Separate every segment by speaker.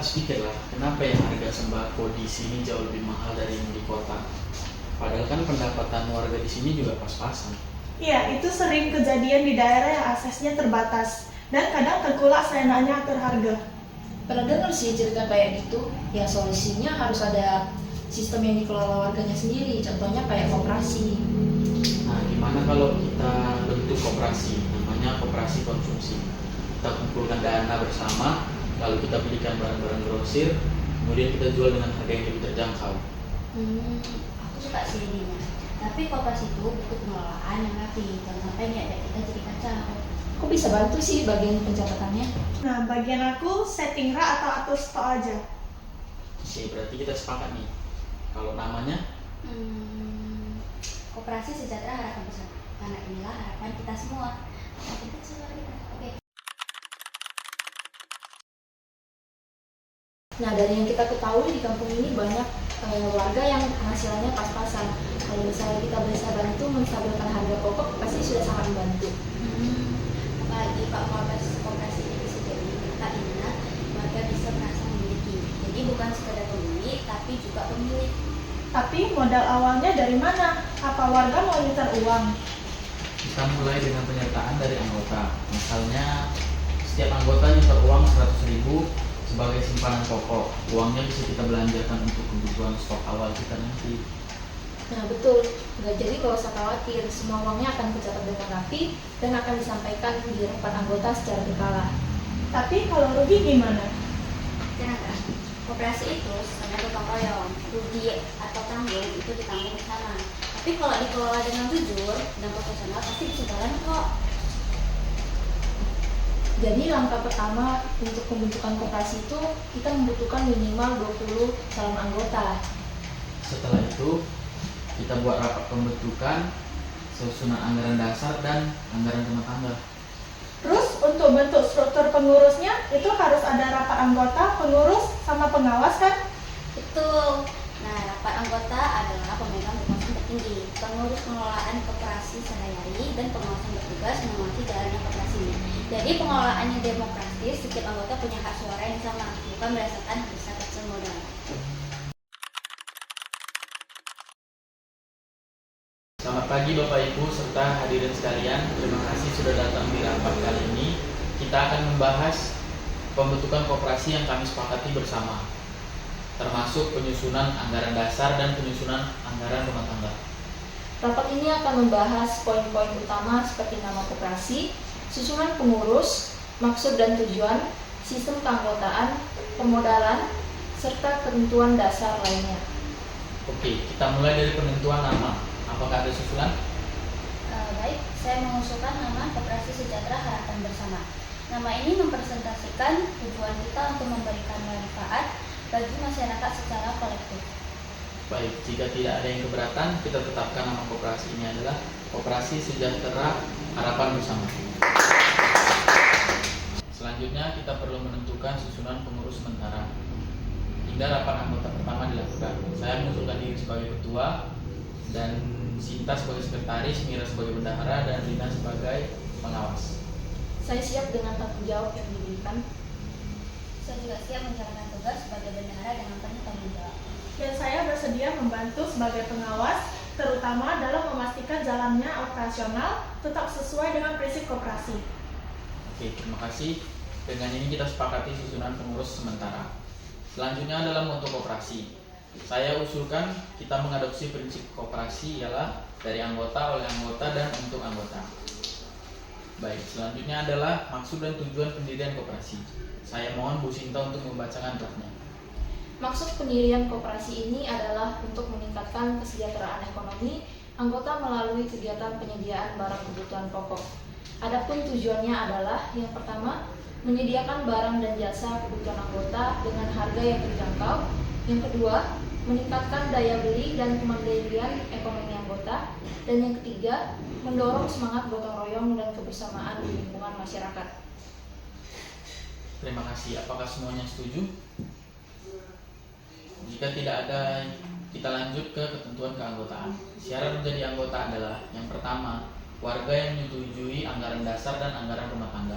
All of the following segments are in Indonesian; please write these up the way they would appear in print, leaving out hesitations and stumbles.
Speaker 1: habis pikir lah, kenapa ya harga sembako di sini jauh lebih mahal dari yang di kota? Padahal kan pendapatan warga di sini juga pas-pasan.
Speaker 2: Iya, itu sering kejadian di daerah yang aksesnya terbatas dan kadang terkulak seenaknya atur harga.
Speaker 3: Pernah dengar sih cerita kayak gitu. Ya solusinya harus ada sistem yang dikelola warganya sendiri, contohnya kayak koperasi.
Speaker 1: Nah, gimana kalau kita bentuk koperasi, namanya koperasi konsumsi. Kita kumpulkan dana bersama, lalu kita belikan barang-barang grosir, kemudian kita jual dengan harga yang lebih terjangkau.
Speaker 4: Aku suka sih ininya. Tapi koperasi itu butuh pengelolaan yang rapi, jangan sampai niat kita jadi kacau.
Speaker 3: Aku bisa bantu sih bagian pencatatannya.
Speaker 2: Nah, bagian aku setting rak atau atur stok aja.
Speaker 1: Oke, berarti kita sepakat nih. Kalau namanya,
Speaker 4: Koperasi sejahtera harapan bersama. Karena inilah harapan kita semua. Nah, kita semua kita. Oke.
Speaker 3: Nah, dari yang kita ketahui di kampung ini banyak warga yang penghasilannya pas-pasan. Kalau misalnya kita bisa bantu menstabilkan harga pokok, pasti sudah sangat membantu.
Speaker 4: Apalagi Pak koperasi ini bisa jadi kita ingat warga bisa merasa memiliki. Jadi bukan sekedar pembeli, tapi juga pemilik.
Speaker 2: Tapi modal awalnya dari mana? Apa warga mau nyetor uang?
Speaker 1: kita mulai dengan penyertaan dari anggota. Misalnya, setiap anggota nyetor uang 100.000 sebagai simpanan pokok. Uangnya bisa kita belanjakan untuk kebutuhan stok awal kita nanti.
Speaker 3: Nah betul, nggak jadi nggak usah khawatir, semua uangnya akan tercatat dengan rapi dan akan disampaikan di rapat anggota secara berkala.
Speaker 2: Tapi kalau rugi gimana?
Speaker 4: Tenang kan? Koperasi itu sistemnya gotong royong. Rugi atau tanggung itu ditanggung bersama. Tapi kalau dikelola dengan jujur dan profesional pasti bisa jalan kok.
Speaker 3: Jadi langkah pertama untuk pembentukan koperasi itu kita membutuhkan minimal 20 calon anggota.
Speaker 1: Setelah itu, kita buat rapat pembentukan, susunan anggaran dasar, dan anggaran rumah tangga.
Speaker 2: Terus untuk bentuk struktur pengurusnya itu harus ada rapat anggota, pengurus, sama pengawas kan?
Speaker 4: Betul. Nah, rapat anggota adalah pemegang kekuasaan tertinggi, pengurus pengelolaan koperasi sehari-hari, dan pengawas yang bertugas mengawasi jalannya koperasi. Jadi pengelolaannya demokratis, setiap anggota punya hak suara yang sama, bukan berdasarkan harga kecil modal.
Speaker 1: Selamat pagi Bapak Ibu serta hadirin sekalian. Terima kasih sudah datang di rapat kali ini. Kita akan membahas pembentukan koperasi yang kami sepakati bersama, termasuk penyusunan anggaran dasar dan penyusunan anggaran rumah tangga.
Speaker 3: Rapat ini akan membahas poin-poin utama seperti nama koperasi, susunan pengurus, maksud dan tujuan, sistem keanggotaan, permodalan, serta ketentuan dasar lainnya.
Speaker 1: Oke, kita mulai dari penentuan nama. Apakah ada susulan?
Speaker 4: Baik, saya mengusulkan nama Koperasi Sejahtera Harapan Bersama. Nama ini mempresentasikan tujuan kita untuk memberikan manfaat bagi masyarakat secara kolektif.
Speaker 1: Baik, jika tidak ada yang keberatan, kita tetapkan nama koperasi ini adalah Koperasi Sejahtera Harapan Bersama. Selanjutnya, kita perlu menentukan susunan pengurus sementara hingga rapat anggota pertama dilakukan. Saya mengusulkan diri sebagai ketua, dan Sinta sebagai sekretaris, Mira sebagai bendahara, dan Rina sebagai pengawas.
Speaker 3: Saya siap dengan tanggung jawab yang diberikan.
Speaker 4: Saya juga siap menjalankan tugas sebagai bendahara dengan penuh tanggung jawab.
Speaker 2: Dan saya bersedia membantu sebagai pengawas, terutama dalam memastikan jalannya operasional tetap sesuai dengan prinsip koperasi.
Speaker 1: Oke, terima kasih. Dengan ini kita sepakati susunan pengurus sementara. Selanjutnya adalah moto koperasi. Saya usulkan kita mengadopsi prinsip koperasi ialah dari anggota, oleh anggota, dan untuk anggota. Baik, selanjutnya adalah maksud dan tujuan pendirian koperasi. Saya mohon Bu Sinta untuk membacakan draftnya.
Speaker 3: Maksud pendirian koperasi ini adalah untuk meningkatkan kesejahteraan ekonomi anggota melalui kegiatan penyediaan barang kebutuhan pokok. Adapun tujuannya adalah yang pertama, menyediakan barang dan jasa kebutuhan anggota dengan harga yang terjangkau. Yang kedua, meningkatkan daya beli dan kemandirian ekonomi anggota. Dan yang ketiga, mendorong semangat gotong royong dan kebersamaan di lingkungan masyarakat.
Speaker 1: Terima kasih. Apakah semuanya setuju? Jika tidak ada, kita lanjut ke ketentuan keanggotaan. Syarat menjadi anggota adalah yang pertama, warga yang menyetujui anggaran dasar dan anggaran rumah tangga.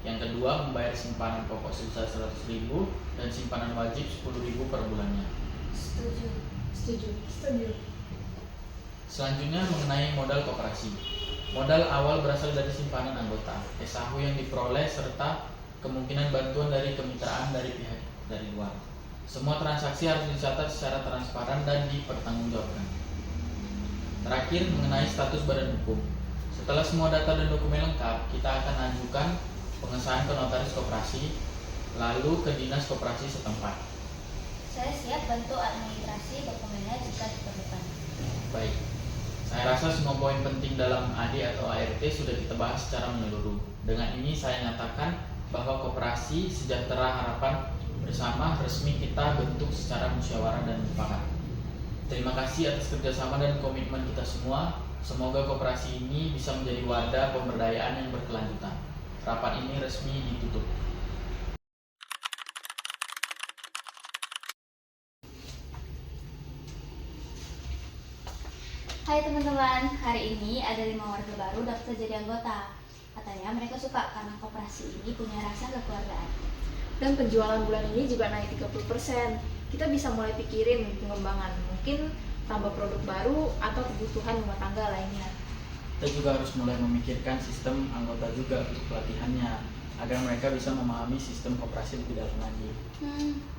Speaker 1: Yang kedua, membayar simpanan pokok sebesar 100.000 dan simpanan wajib 10.000 per bulannya.
Speaker 4: Setuju.
Speaker 2: Setuju.
Speaker 1: Selanjutnya mengenai modal koperasi. Modal awal berasal dari simpanan anggota, SAHU yang diperoleh serta kemungkinan bantuan dari kemitraan dari pihak dari luar. Semua transaksi harus dicatat secara transparan dan dipertanggungjawabkan. Terakhir, mengenai status badan hukum. Setelah semua data dan dokumen lengkap, kita akan ajukan pengesahan ke notaris koperasi, lalu ke dinas koperasi setempat.
Speaker 4: Saya siap bantu administrasi dokumennya jika diperlukan.
Speaker 1: Baik, saya rasa semua poin penting dalam AD atau ART sudah kita bahas secara menyeluruh. Dengan ini saya nyatakan bahwa Koperasi Sejahtera Harapan Bersama resmi kita bentuk secara musyawarah dan mufakat. Terima kasih atas kerjasama dan komitmen kita semua. Semoga koperasi ini bisa menjadi wadah pemberdayaan yang berkelanjutan. Rapat ini resmi ditutup.
Speaker 4: Hai teman-teman, hari ini ada 5 warga baru daftar jadi anggota. Katanya mereka suka karena koperasi ini punya rasa kekeluargaan.
Speaker 3: Dan penjualan bulan ini juga naik 30%. Kita bisa mulai pikirin pengembangan, mungkin tambah produk baru atau kebutuhan rumah tangga lainnya.
Speaker 1: Kita juga harus mulai memikirkan sistem anggota juga untuk pelatihannya, agar mereka bisa memahami sistem koperasi lebih dalam lagi.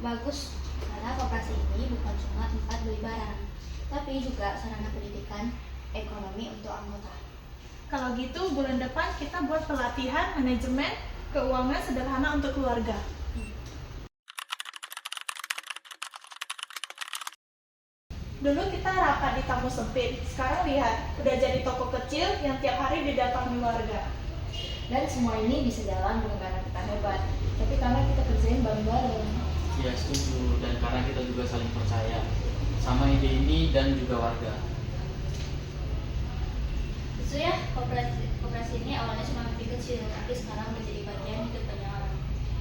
Speaker 4: Bagus, karena koperasi ini bukan cuma tempat beli barang, tapi juga sarana pendidikan ekonomi untuk anggota.
Speaker 2: Kalau gitu bulan depan kita buat pelatihan manajemen keuangan sederhana untuk keluarga. Dulu kita rapat di tamu sempit, sekarang lihat, udah jadi toko kecil yang tiap hari didatangi warga.
Speaker 3: Dan semua ini bisa jalan bukan karena kita hebat, tapi karena kita kerjain bareng-bareng.
Speaker 1: Ya setuju, dan karena kita juga saling percaya sama ide ini dan juga warga.
Speaker 4: Itu ya, koperasi ini awalnya cuma mimpi kecil, tapi sekarang menjadi bagian hidup banyak orang.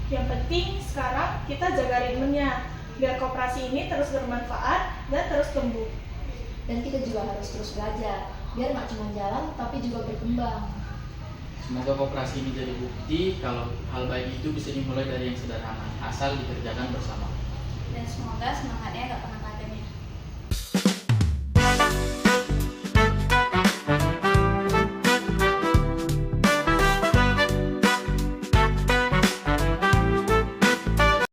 Speaker 2: Yang penting sekarang kita jaga ritmenya, biar koperasi ini terus bermanfaat dan terus tumbuh.
Speaker 3: Dan kita juga harus terus belajar, biar nggak cuma jalan tapi juga berkembang.
Speaker 1: Semoga koperasi ini jadi bukti kalau hal baik itu bisa dimulai dari yang sederhana, asal dikerjakan bersama.
Speaker 4: Dan semoga semangatnya gak pernah